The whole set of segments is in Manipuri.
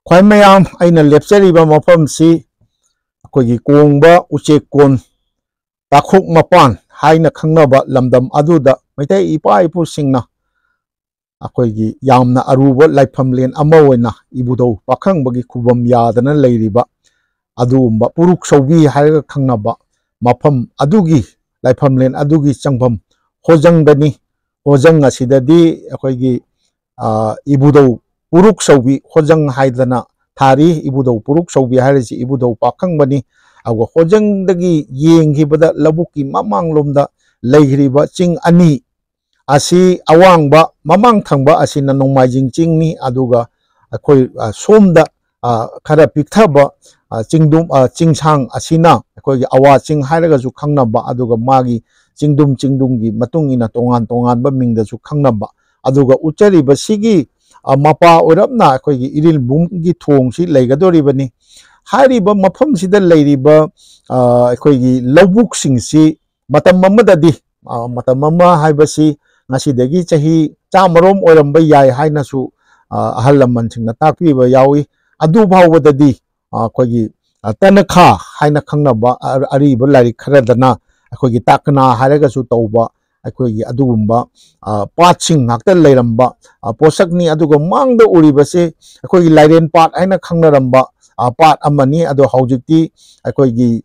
ख्वाई मयाम अइना लेप्चरिबा मफमसी अखोगी कोंगबा उचेकोन ताखुक मपान हाइना खंगनबा लमदम अदुदा मैतै इपा इपु सिंगना अखोगी यामना अरुबा लाइफमलेन अमा ओइना इबुदौ पाखंबगी खुबम यादना लेरिबा अदुगुम्बा पुरुक सौबी हाइगा खंगनबा मफम अदुगी लाइफमलेन अदुगी चंगफम होजंगदनी होजंग असिददी अखोगी इबुदौ पुरुक सौबी होजंग हाइदना थारी इबुदौ पुरुक सौबी हाइरसी इबुदौ पाखंबनी अगो होजंगदगी येंगिबदा लबुकी ममांगलोमदा लेगिरिबा चिंग अनि असी अवांगबा ममांग थंगबा असिना नोंमाइजिंग चिंगनी अदुगा अखोई सोमदा खरा पिक्थबा चिंगदुम चिंगसांग असिना अखोई अवा चिंग हाइरगसु खंगनबा अदुगा मागी चिंगदुंगी मतुंगिना तोंगान तोंगानबा मिंगदसु खंगनबा अदुगा उच्चरिबा सिगी मपा ओरबना अखोई इरिल बुमगी थोंगसी लेगदोरिबनी हारिबा मफमसिदा लेरिबा अखोई लौबुक सिंगसी मतम अमददी मतम अमा हाइबसी ngasi chahi chamarom oiramba yai hainasu ahal laman singna takpiba yawi adu bawdadi akogi tanakha haina khangnaba ariba lari kharadana akogi takna haragasu tawba akogi adugumba patsing ngakta leiramba posakni aduga mangda uribase akogi lairen pat haina khangnaramba pat amani adu haujikti akogi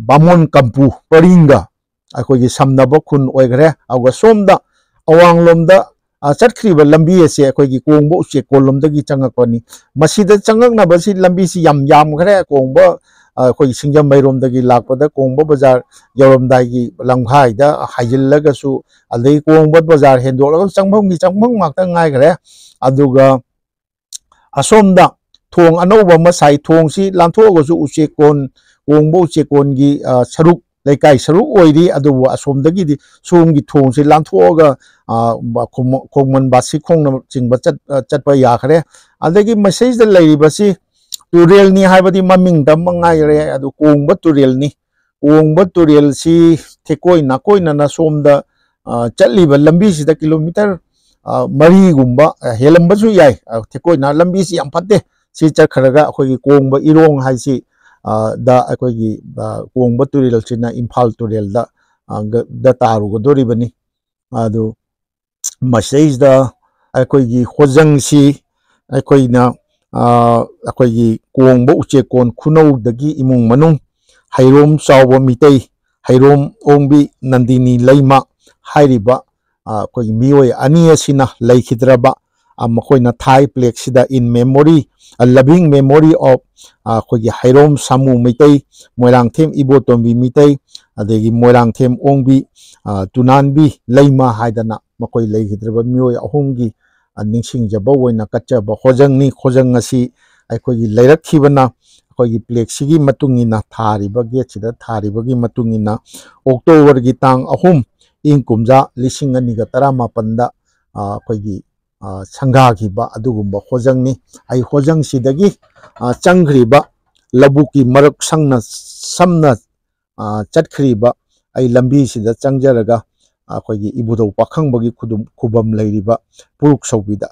bamon kampu paringa अखोगी समनबो खुन ओइगरे अगो सोमदा अवांगलोमदा चटखरिबा लंबी असे अखोगी कोंगबो उचे कोलमदगी चंगकनी मसीदा चंगकनबसी लंबीसी याम खरे कोंगबो अखोगी सिंगजम मैरोमदगी लाकपदा कोंगबो बाजार यौरमदागी लंघाइदा हाइजिलगसु अदई कोंगबो बाजार हेंदोलग चंगभंग माक्ता गायगरे अदुगा असोमदा थोंग अनौबा मसाई थोंगसी लांथोगसु उचे कोन कोंगबो उचे कोनगी सरुक लेकाई सरुक ओइरी अदुबो असोमदगी सोमगी थोंगसे लांथोगा खोमन बासी खोंग चिंगबा चटपा याखरे अदगी मैसेज द लेरिबसी तुरेल नि हाइबदी ममिंग दम मंगाइरे अदु कोंगबा तुरेल सी थेकोइ नाकोइना ना सोमदा चटलिबा लंबी सिदा किलोमीटर मरी गुंबा हेलंबसु याय थेकोइ ना लंबी सी याम फते सी चखरगा अखोगी कोंगबा इरोंग हाइसी दा अखोगी कोंगबा तुरेल सिना इम्फाल तुरेल दा तारुगदोरिबनी अदु मसेज दा अखोगी होजंगसी अखोइना अखोगी कोंगबा उचेकोन खुनौदगी इमुंग मनुंग हैरोम चावबा मितै हैरोम ओंबी नंदिनी लैमा हाइरिबा अखोगी मियोय अनि असिना लैखिद्रबा मखोइना थाई प्लेक सिदा in memory a loving memory of अखोगी हैरोम सामू मितै मोइरांगथेम इबोतोंबी मितै अदेगी मोइरांगथेम ओंबी तुनानबी लैमा हाइदना मकोई लेगिद्रबा मियोय अहोमगी निंगसिंगजबा ओइना कच्चबा होजंगनी खोजंग असि अखोगी लेरखिबना अखोगी प्लेक्सिगी मतुंगिना थारिबा गेटसिदा थारिबगी मतुंगिना अक्टोबर गी तांग अहोम इंग कुमजा लिसिंग अनिगा 18 दा अखोगी संगाखिबा अदुगुम्बा होजंगनी आई होजंग सिदगी चंगखरिबा लबुकी मरक संगना समना चटखरिबा आई लंबी सिदा चंगजरगा अखोगी इबुदौ पाखंबगी खुबम लेरिबा पुरुक सौबीदा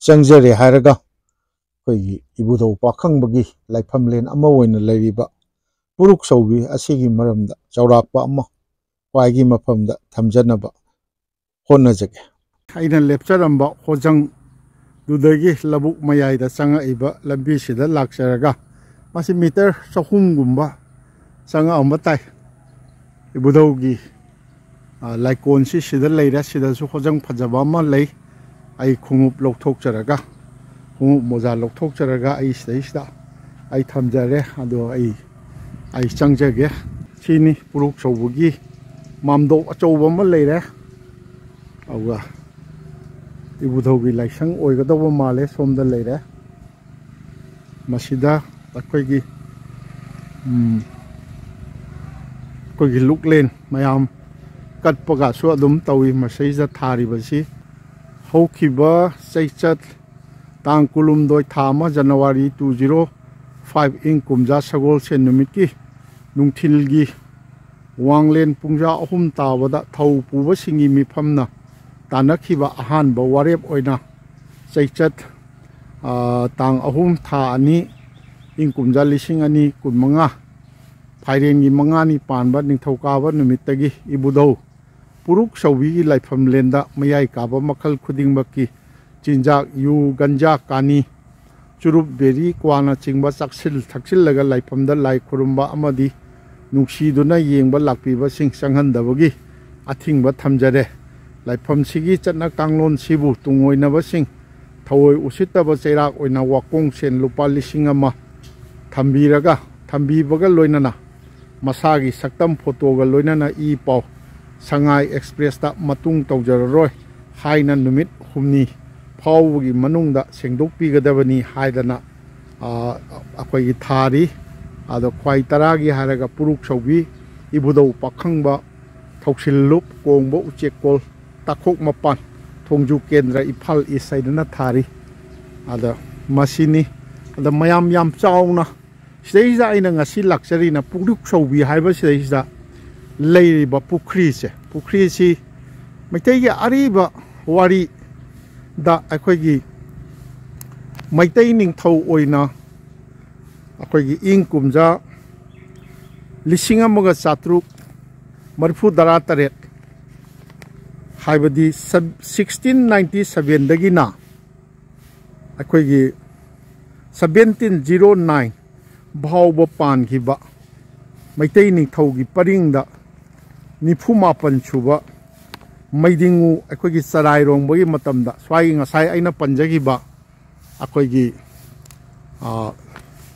चंगजरे हारगा अखोगी इबुदौ पाखंबगी लाइफमलेन अमा ओइना लेरिबा पुरुक सौबी असिगी मरमदा चौराकपा अमा क्वाइगी मफमदा थमजनबा होनजगे अइना लेप्चरंबा होजंग दुदगी लबुक मयाइदा चंगाइबा लंबी सिदा लाक्चरगा मासी मीटर 300 गुंबा चंगा अमताई इबुदौगी लाइकोन सिदा लेरा सिदासु होजंग फजबा मा लै आई खुंगुप लौथोकचरगा खुंगुप मोजा लौथोकचरगा आई सिदा आई थमजरे अदो आई चंगजगे सिनी पुरुक सौबगी मामदो अचौबा मा लेरे अउगा इबुधौगी लाइसंग ओइगदबो माले सोमदा लेरे मसिदा अखोगी कोगी लुकलेन मयाम कटपगा सु अदुम तवी मसेज थारिबसी हौखिबा चैचत तांग कुलुमदोय थामा जनवरी 2005 इंग कुमजा सगोल से नुमितकी नुंगथिलगी वांगलेन पुंजा अहुम ताबदा थौ पुबा सिंगी मिफमना तानखिबा अहानबा वारेप ओइना चैचत tang ahum tha ani ing kumja lising ani kun manga phairen gi manga ni panba ningthaukawa numittagi ibudau puruk saubi gi laifam lenda mayai kaba makhal khuding baki chinjak yu ganja kani churup beri kwana chingba chaksil thaksil laga laifamda lai khurumba amadi nungsiduna yengba lakpiba sing sanghandabagi athingba thamjare laifam sigi chatna kanglon sibu tungoinaba sing thawoi usitaba cheirak oina wakong sen lupa lising ama thambiraga thambibaga loinana masagi saktam photo ga loinana I pau Shanghai Express ta matung tawjararoi haina numit humni phawgi manungda sengdokpigadabani haidana akhoi thari ado khwai taragi haraga puruk saubi ibudau pakhangba thoksillup kongbo uchekol takhok mapan thongju kendra Imphal East Side thari ada masini ada mayam yam chauna seisa aina ngasi luxury na puruk saubi haiba seisa leiba pukhri si maitai gi ariba wari da akhoi gi maitai ningthau oina akhoi gi ing kumja lising amaga chatruk marfu dara taret haibadi 1697 dagina akhoi gi 1709 bhawba pan khiba maitai ningthau gi paringda nifu mapan chuba maidingu akhoi gi charai rongbagi matamda swai ngasai aina panjagi ba akhoi gi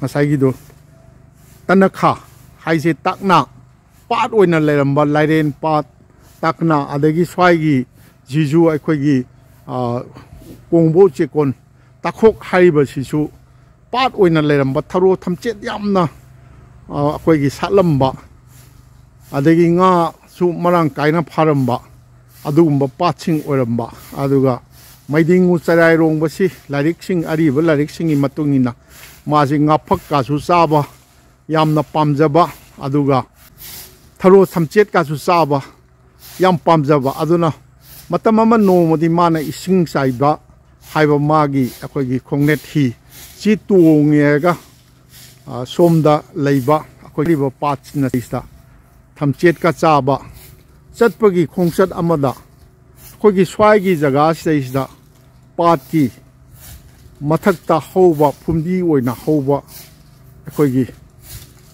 ngasai gi do tanakha haise takna pat oina leramba lairen pat takna adagi swai gi jiju akhoi gi kongbo chekon takhok haiba sisu pat oina leramba tharo thamchet yamna akhoi gi satlamba adagi nga su marang kaina pharamba adugumba patsing oramba aduga maidingu charai rongbasi lariksing ariba lariksingi matungina maji ngaphak ka su chaba yamna pamjaba aduga tharo thamchet ka su chaba yam pamjaba aduna matam ama nomodi mana ising saiba haiba magi akhoi gi khongnet hi chi tuongega somda leiba akhoi riba patsna ista thamchet ka chaba chatpagi khongsat amada khogi swai jaga seisda patki mathakta hoba phumdi oina hoba khogi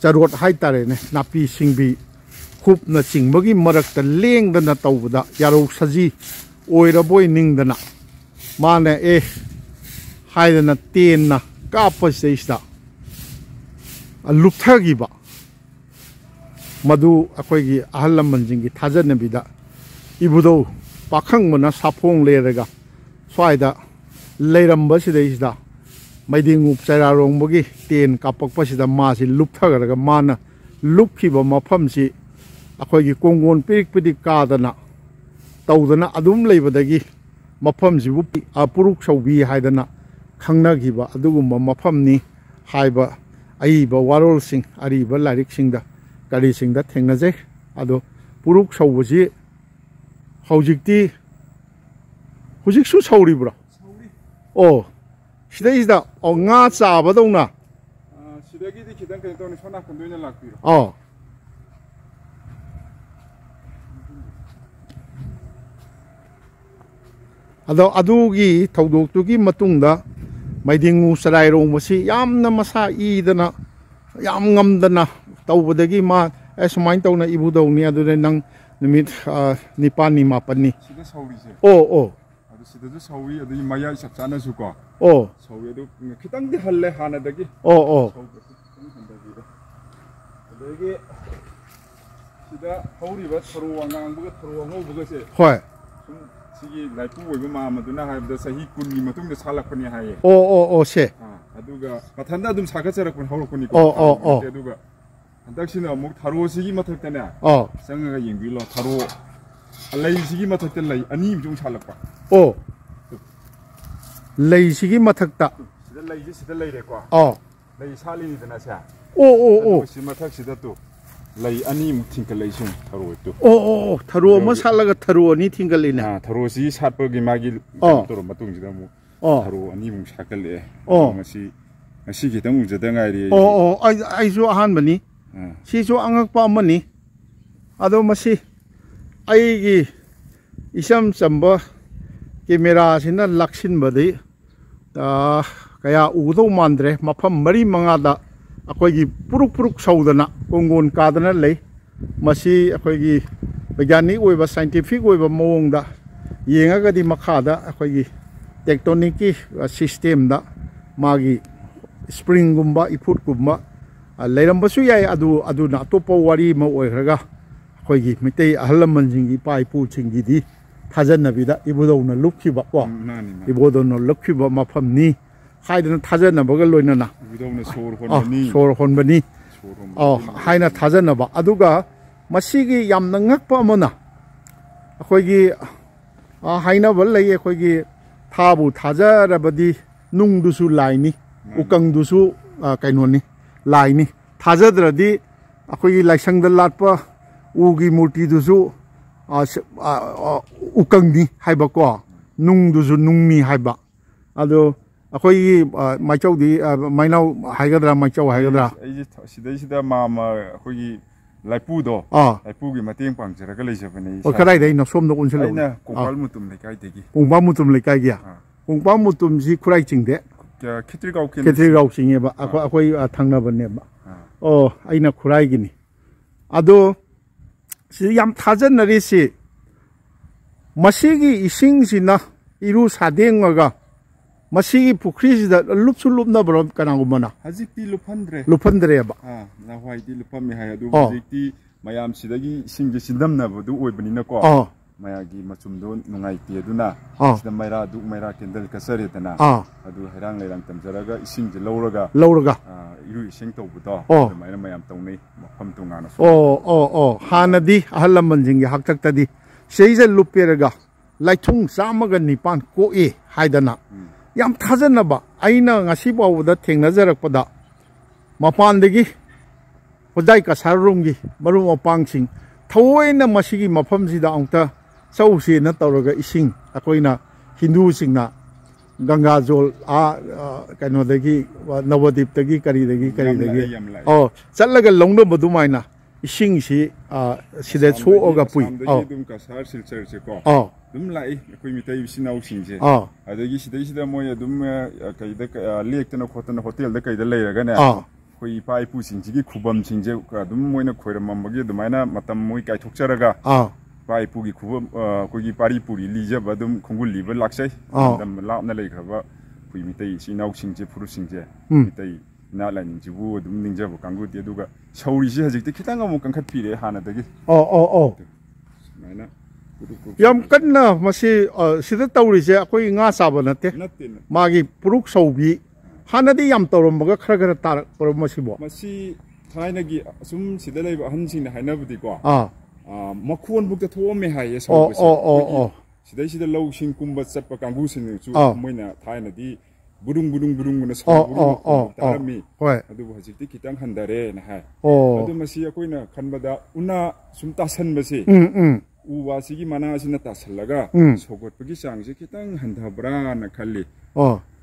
charot haitare ne napi singbi khupna chingbagi marakta lengdana tawda yaro saji oiraboi ningdana mane haidana tenna kapa seisda lupthagiba madu akhoi ahal laman jingi thajanabida ibudo pakhang mana saphong leraga swaida leiramba sidaisda maidingu chaira rongbogi ten kapakpa sida ma si lupthagaraga mana lupkhiba mafamsi akhoi gi kongon pirik pidik kadana tawdana adum leibadagi mafamsi bu apuruk saubi haidana khangnagiba adugumba mafamni haiba aiba warol sing ariba larik singda kari singda thengnaje ado puruk saubusi hojikti hujiksu sauribra oh sidaisda nga chabadona sidagi di khidang kai tawni sona kandoina lakpiro oh ado adugi tawdoktugi matungda maidingu sarai rongmasi yamna masa idana yam ngamdana tawbadagi ma sumain tawna ibudawni adune nang numit nipani mapani sida sauri se oh adu sida du sauri adu maya sakchana su ko oh sauri adu khitang di halle hana dagi oh adagi sida sauri ba tharo angang buga tharo ngo buga se hoi sigi laipu oiba ma maduna haibda sahi kunni matungda salakpani haye oh se aduga mathanda adum sagacharakpani hawrakpani ko aduga 한닥시는 목 타로 시기 맡을 때네. 생각가 연기로 타로 레이 시기 맡을 때 레이 아니 좀 살락봐. 레이 시기 맡았다. 시들 레이 됐고. 레이 살리니 되나샤. 시 맡을 시다 또 레이 아니 팅클 레이 신 타로 또. 타로 뭐 살라가 타로니 팅클리네. 타로 시 샷버기 마기 또로 마뚱지다 뭐 타로 아니봉 사갈래 ngasi kitang ujada ngairi aisu ahan bani sisu angakpa amani ado masi aigi isam samba camera sina laksin badi kaya udo mandre mafam mari mangada akoigi puruk saudana kongon kadana lei masi akoigi bagyani oiba scientific oiba mawongda yengagadi makhada akoigi tectonic system da magi spring gumba ifut gumba leirambasu yai adu na topa wari ma oikhraga akoigi mitei ahlaman jingi paipu chingi di thajannabida ibudona lukhiba ko ibudona lukhiba mafamni haidana thajanabaga loinana ibudona sor honbani haina thajannaba aduga masigi yamna ngakpa amana akoigi haina bal lei akoigi thabu thajarabadi nungdusu laini ukangdusu kainoni laini thajadradi akoigi laisangda latpa ugi murti dusu ukangni haiba ko nungdusu nungni haiba ado akoigi maichaudi mainau haigadra maichau haigadra sida mama akoigi laipudo laipugi mateng pangcharaga leijabane o karai dai no somno unsil aina kongpal mutum lekai degi kongpal mutum lekai gya kongpal mutum si kurai chingde ketri gau singe ba akoi thangna bane ba aina kurai gini ado si yam thajanari si masigi ising sina iru sadengaga masigi pukhri sida lupsulupna bro kanangumana hazikti luphandre ba na hwaidi lupami hay adu hazikti mayam sidagi isingje sindamna bodu oibani ko mayagi machumdo nungaiti aduna sida mayra kendal kasare tana adu hairang leirang tamjaraga isingje lawraga iru ising tawbudo mayna mayam tawnei mafam tungana hanadi ahlaman jingi haktaktadi seizal luperaga laithung samaga nipan ko haidana yam thajanaba aina ngasi bawda thengnajarakpada mapandagi hodai ka sarrumgi maru mapangsing thawoina masigi mafamsida angta chausi na tawraga ising akoina hindu singna ganga jol kanodagi navadip tagi karidagi challaga longdo badumaina ising si sida choga pui dum ka sar silchar che ko dum lai koi mitai sinau singje adagi sida moya dum kaida lektana khotana hotel da kaida leiraga ne koi paipu singji khubam singje dum moina khoiramambagi dumaina matam moi kai thokcharaga paipu gi khubam koi pari puri lija badum khungul liba laksai dam lapna leikhaba koi mitai sinau singje puru singje mitai na lanin jibu dum ningjabu kangu ti duga sauri ji hajik khitang amu kan khat pire hana dagi maina yam kanna masi sida tawri je akoi nga saba nate magi puruk saubi hanadi yam tawrombaga khara tar masibo masi thainagi sum sida leiba hansing hainabudi ko makhon bukta thome haye saubi sida law sing kumba chappa kangu sin chu moina thainadi burung na so tarami adu hajikti kitang handare na hai adu masi akoina khanbada una sumta san basi uwa sigi mana sina tasallaga sogot pagi sangse kitang handabra na khalli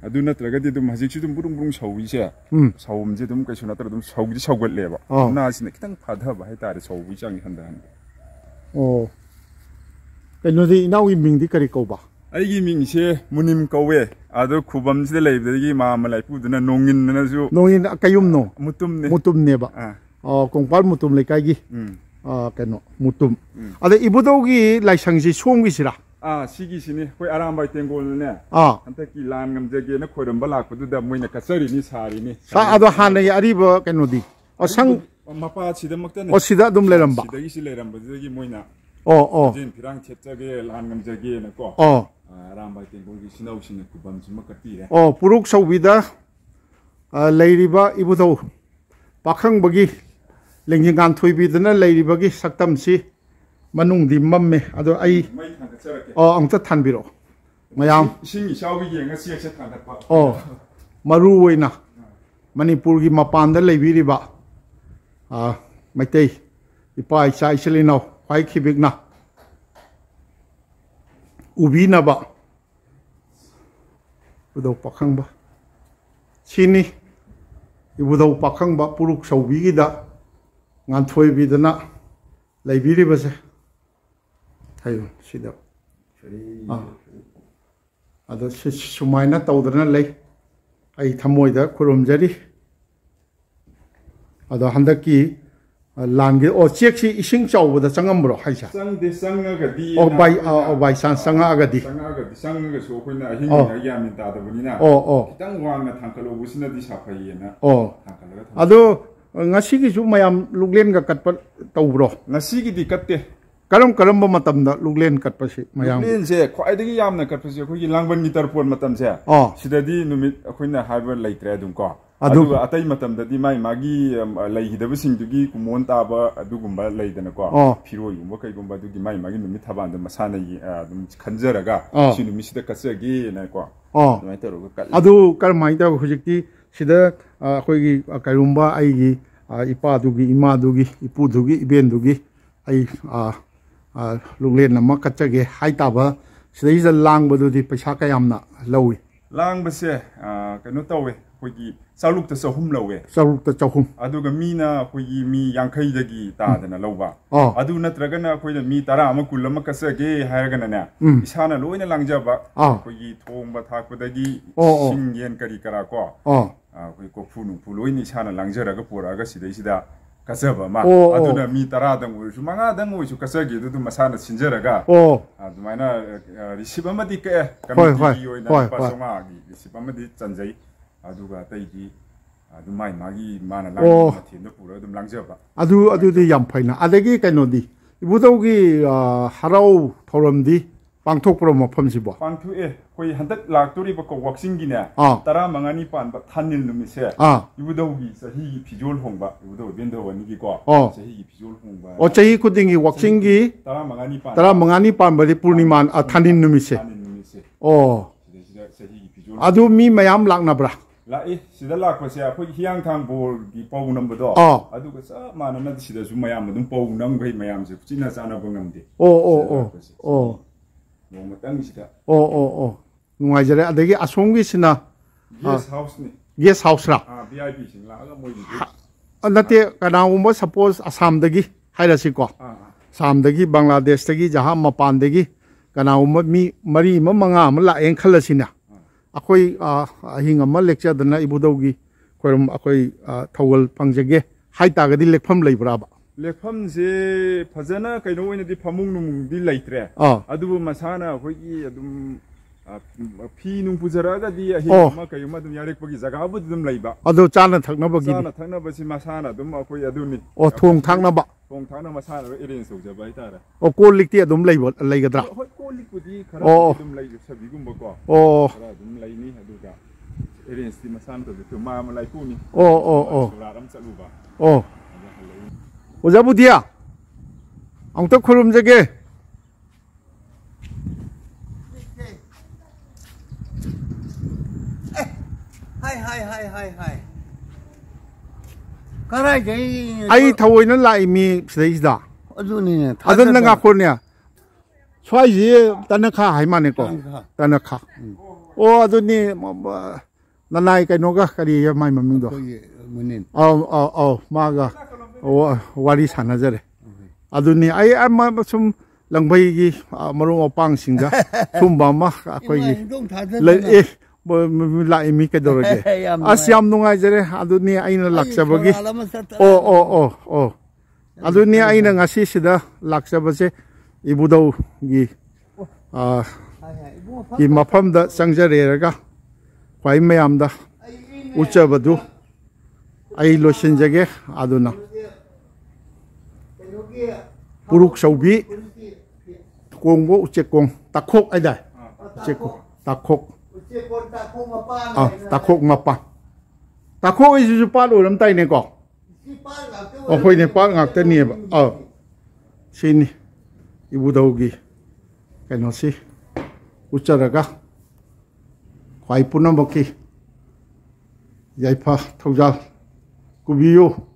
adu natraga di dum hajikchi dum burung sawi se sawumje dum kai sunatra dum sawgi sawgot leba na sina kitang phadha ba hai tare sawi chang handan kenodi inawi mingdi kari ko ba aigi mingse munim kawe ado khubam side leibdagi ma malai puduna nongin nasu nongin kayum no mutum ne ba kongpal mutum lekai gi keno mutum ade ibudogi laisangsi somgi sira sigi sini koi arambai tengol ne antaki lan ngamjage na khoiramba lakpudu da moina kasari ni sari ni sa ado hanai ariba kenodi sang mapa sida makta ne sida dum leramba sidagi si leramba jagi moina jin pirang chepchage lan ngamjage na ko arambai tengolgi sinau sine kubam sima katire puruk saubida leiriba ibudo pakhang bagi lengjingan thoibidana leiribagi saktamsi manung di mamme ado ai angta thanbiro mayam singi sawi yenga siakse thanapa maru oina manipur gi mapanda leibiriba maitei ipai chai selino pai khibigna ubinaba 이부도 박항바 시니 이부도 박항바 부룩 서비기다 nganthoi leibiri base thayo sida ado sumaina tawdana lei ai thamoida khurumjari ado handaki langi o cheksi ising chawbada changambro haisa sangde sangagadi o bai san sangagadi sangaga so khoina ahin ga yamin ta da bunina kitang wangna thangkalo busina di saphayena thangkalo ado ngasi gi mayam luglen ga katpa tawbro ngasi gi di katte karam matamda luglen katpa si mayam luglen se khwaidagi yamna katpa si khoi langban mitar pon matam se sidadi numit khoina harbor laitre dum ko adu atai matam dadi mai magi lai hidaba sing dugi kumon taba adugumba laidana ko phiroi gumba kai gumba dugi mai magi numit thaban da masana yi dum khanjaraga si numit sida kasagi na ko mai taro ka adu karmai ta hujikti sida khoi kairumba ai ipa dugi ima dugi ipu dugi iben dugi ai luglen nama kachage hai taba sida lang badudi paisa kayamna lawi lang base kano tawe khoi saluk ta sahum lawe saluk ta chahum aduga mina khoi mi yankhai dagi ta dana lawba adu natragana khoi mi tara ama kulama kasage hairagana na isana loina langjaba khoi thongba thakpadagi sing yen kari kara ko khoi kokfu nu puloi ni sana langjaraga poraga sidai kasaba ma aduna mi tara dang usu manga dang usu kasage du masana sinjaraga adumaina risiba madi ka kamiti yoina pasoma gi risiba madi chanjai aduga taidi adumai magi mana lang thina pura dum langjaba adu di yam phaina adagi kainodi ibudogi harau thoramdi pangthok pro mafam sibo pangthu koi handak laktori ba ko waxing gi ne tara mangani pan ba thanil numi se ibudogi sahi phijol hongba ibudo bendo wani gi ko sahi phijol hongba o chahi kudingi waxing gi tara mangani pan ba di purniman thanin numi se sahi phijol adu mi mayam lakna bra lai sida lakpa se khoi hiang thang bol gi pau number do adu ka sa manana sida su mayam dum pau nam gai mayam se china sana bangamde no matang sida nungai jare adagi asongi sina guest house ni guest house ra VIP sing la ga moi nate kana umba suppose assam dagi haira si ko assam dagi bangladesh dagi jaha mapan dagi kana umba mi mari manga amla eng khalasina akoi ahing ama lecture dana ibudogi koirum akoi thawal pangjage hai tagadi lekpham leibra ba lekpham je phajana kaino oina di phamung numung di leitre adu masana khoi gi adum phi nung pujaraga di ahing ama kayuma dum yarek pagi jaga bu dum leiba adu chana thakna ba gi chana thakna ba si masana dum akoi adu ni thong thakna ba thong thakna masana arrange so jaba itara kolik ti adum leiba leigadra kolik pudi khara dum lei sabi gumba ko dum lei ni adu ga arrange ti masana to ma lai pu ni ram chalu ba 오자부디야 엉떡 코름제게 하이 가라게 아이 타오이는 라이미 스데이다 어두니네 아든나 갖고냐 소아지 따나카 하이마네고 따나카 오 아드니 뭐 나나이 까노가 까리 마이 맘밍도 문인 마가 wari sana jare aduni ai amma sum langbai gi marung opang singa sum bama akoi le la imi ke doroge asyam nungai jare aduni aina laksabagi aduni aina ngasi sida laksabase ibudo gi gi mafam da sangjare raga kwai mayam da uchabadu ai losinjage aduna puruk saubi kongbo uchekong takhok ai dai uchekong takhok takhok mapa takhok ai ju pa lo ram tai ne ko hoi ne pa ngak te ni ba sini ibudogi kaino si ucharaga khwai punamaki yaipa thojal kubiyo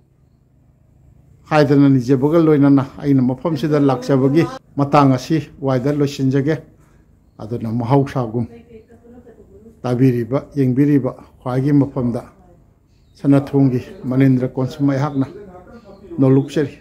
haidana nije bogal loinana aina mafam sida laksabagi matang asi waida losinjage aduna mahau sagum ꯇꯥꯕꯤꯔꯤꯕ ꯌꯦꯡꯕꯤꯔꯤꯕ ꯈ꯭ꯋꯥꯏꯒꯤ ꯃꯐꯝꯗ ꯁꯅꯥꯊꯣꯡꯒꯤ ꯃꯅꯤꯟꯗ꯭ꯔ ꯀꯣꯟꯁꯨꯝ ꯑꯩꯍꯥꯛꯅ ꯅꯣꯜꯂꯨꯛꯆꯔꯤ